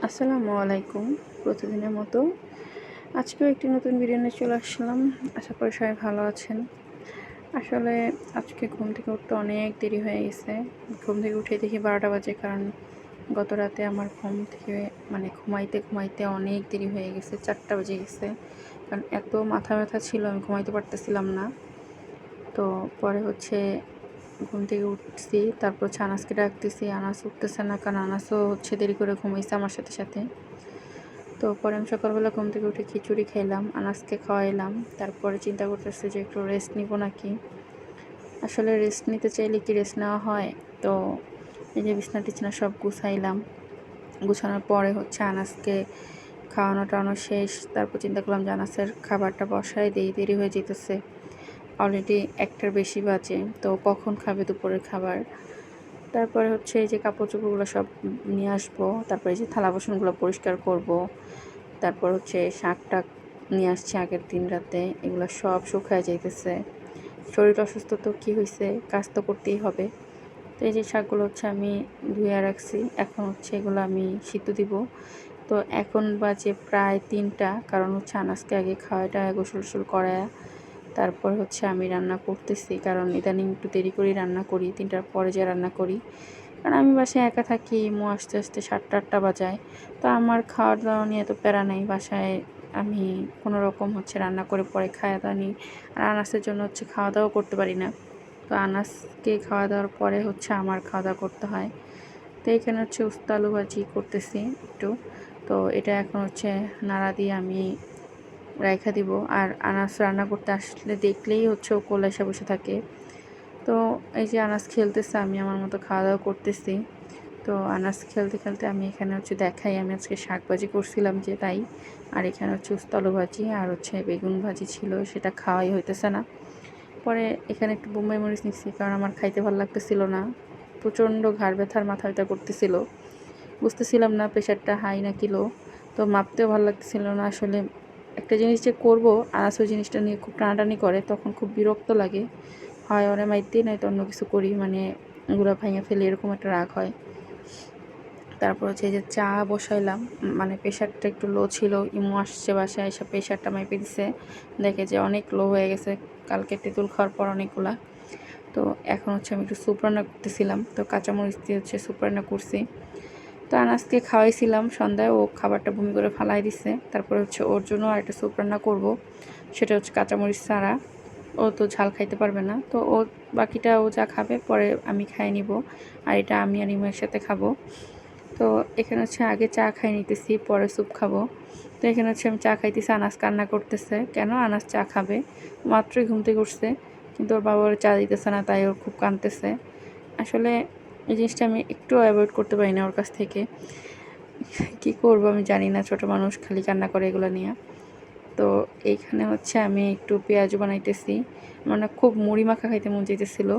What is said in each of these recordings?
আসসালামু আলাইকুম। প্রতিদিনের মতো আজকেও একটি নতুন ভিডিও নিয়ে চলে আসলাম। আশা করি সবাই ভালো আছেন। আসলে আজকে ঘুম থেকে উঠতে অনেক দেরি হয়ে গেছে। ঘুম থেকে উঠে দেখি 12টা বাজে, কারণ গত রাতে আমার ঘুম থেকে ঘুমাইতে অনেক দেরি হয়ে গেছে। 4টা বেজে গেছে, কারণ এত মাথা ব্যথা ছিল আমি ঘুমাইতে পারতেছিলাম না। তো পরে ঘুম থেকে উঠছি, তারপর আনাসকে ডাকতেছি, আনাস উঠতেছে না, কারণ আনাসও দেরি করে ঘুমাইছে আমার সাথে সাথে। তো পরে আমি সকালবেলা ঘুম থেকে উঠে খিচুড়ি খেলাম, আনাজকে খাওয়াইলাম। তারপরে চিন্তা করতেছি যে একটু রেস্ট নিব নাকি। আসলে রেস্ট নিতে চাইলে কি রেস্ট নেওয়া হয়? তো এই যে বিছনা টিছনা সব গুছাইলাম। গুছানোর পরে আনাজকে খাওয়ানো টাওয়ানো শেষ। তারপর চিন্তা করলাম যে আনাসের খাবারটা বসাই দিই, দেরি হয়ে যেতেছে। অলরেডি 1টার বেশি বাজে, তো কখন খাবে দুপুরের খাবার? তারপরে এই যে কাপড় চোপড়গুলো সব নিয়ে আসবো। তারপরে এই যে থালা বাসনগুলো পরিষ্কার করব। তারপর শাক টাক নিয়ে আসছি আগের দিন রাতে, এগুলো সব শুকায় যাইতেছে। শরীর অসুস্থ, তো কী হয়েছে, কাজ তো করতেই হবে। তো এই যে শাকগুলো আমি ধুয়ে রাখছি, এখন এগুলো আমি সিদ্ধ দিব। তো এখন বাজে প্রায় 3টা, কারণ আনাজকে আগে খাওয়াটা গোসল টোসল করায় তারপর আমি রান্না করতেছি, কারণ ইদানিং একটু দেরি করেই রান্না করি, 3টার পরে যে রান্না করি। কারণ আমি বাসায় একা থাকি, আস্তে আস্তে 7টা 8টা বাজায়। তো আমার খাওয়া দাওয়া নিয়ে তো প্যারা নেই, বাসায় আমি কোনো রকম রান্না করে পরে খাওয়া দাওয়া নিই। আর আনাসের জন্য খাওয়া দাওয়া করতে পারি না। তো আনাসকে খাওয়া দাওয়ার পরে আমার খাওয়া দাওয়া করতে হয়। তো এখানে উস্তা আলু ভাজি করতেছি একটু। তো এটা এখন নাড়া দিয়ে আমি রাইখা দিব। আর আনাস রান্না করতে আসলে দেখলেই ও কোলে এসে বসে থাকে। তো এই যে আনাস খেলতেছে, আমি আমার মতো খাওয়া দাওয়া করতেছি। তো আনাস খেলতে খেলতে আমি এখানে দেখাই, আমি আজকে শাক ভাজি করছিলাম যে তাই। আর এখানে উস্তা আলু ভাজি আর বেগুন ভাজি ছিল, সেটা খাওয়াই হইতেছে না। পরে এখানে একটু বোম্বাই মরিচ নিচ্ছি, কারণ আমার খাইতে ভালো লাগতেছিল না। প্রচণ্ড ঘাড় ব্যথার মাথা ব্যথা করতেছিল, বুঝতেছিলাম না প্রেশারটা হাই না কি লো। তো মাপতেও ভালো লাগতেছিল না। আসলে একটা জিনিস যে করবো, আনাস ওই জিনিসটা নিয়ে খুব টানাটানি করে, তখন খুব বিরক্ত লাগে। হয় ওরা মাইতেই নয়তো অন্য কিছু করি, মানে গুঁড়া ভাঙা ফেলে, এরকম একটা রাগ হয়। তারপর এই যে চা বসাইলাম, মানে প্রেশারটা একটু লো ছিল। ইমু আসছে বাসায়, এসে প্রেশারটা মাইপে দিছে, দেখে যে অনেক লো হয়ে গেছে কালকে তেঁতুল খাওয়ার পর অনেকগুলা। তো এখন আমি একটু স্যুপ রান্না করতেছিলাম, তো কাঁচামরিচ দিয়ে স্যুপ রান্না করছি। তো আনাজকে খাওয়াইছিলাম সন্ধ্যায়, ও খাবারটা বমি করে ফালাই দিছে। তারপর ওর জন্য আর একটা স্যুপ রান্না করব, সেটা কাঁচামরিচ ছাড়া। ও তো ঝাল খাইতে পারবে না, তো ও বাকিটা ও যা খাবে পরে আমি খাই নিব। আর এটা আমি আর ইমু একসাথে খাবো। তো এখানে আগে চা খাই নিতেছি, পরে স্যুপ খাবো। তো এখানে আমি চা খাইতেছি, আনাজ কান্না করতেছে। কেন? আনাজ চা খাবে, মাত্রই ঘুম থেকে উঠছে, কিন্তু ওর বাবা ওর চা দিতেছে না, তাই ওর খুব কাঁদতেছে। আসলে এই জিনিসটা আমি একটু অ্যাভয়েড করতে পারি না ওর কাছ থেকে। কি করব আমি জানি না, ছোট মানুষ খালি কান্না করে এগুলো নিয়ে। তো এইখানে আমি একটু পেঁয়াজু বানাইতেছি, মানে খুব মুড়ি মাখা খাইতে মন চাইতেছিল।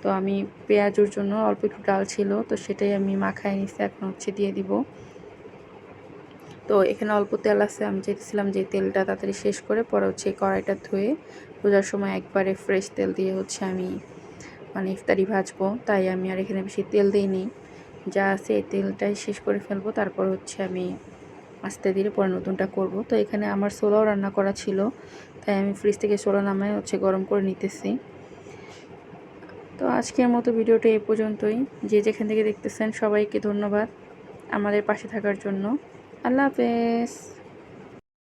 তো আমি পেঁয়াজুর জন্য অল্প একটু ডাল ছিল, তো সেটাই আমি মাখায় নিছি, এখন দিয়ে দিব। তো এখানে অল্প তেল আছে, আমি চাইতেছিলাম যে তেলটা তাড়াতাড়ি শেষ করে পরে কড়াইটা ধুয়ে রোজার সময় একবারে ফ্রেশ তেল দিয়ে আমি মানে ইফতারি ভাজবো, তাই আমি আর এখানে বেশি তেল দিইনি। যা আছে এই তেলটাই শেষ করে ফেলবো, তারপর আমি আস্তে ধীরে পরে নতুনটা করব। তো এখানে আমার ছোলাও রান্না করা ছিল, তাই আমি ফ্রিজ থেকে ছোলা নামায় গরম করে নিতেছি। তো আজকের মতো ভিডিওটা এই পর্যন্তই। যে যেখান থেকে দেখতেছেন সবাইকে ধন্যবাদ আমাদের পাশে থাকার জন্য। আল্লাহ হাফেজ।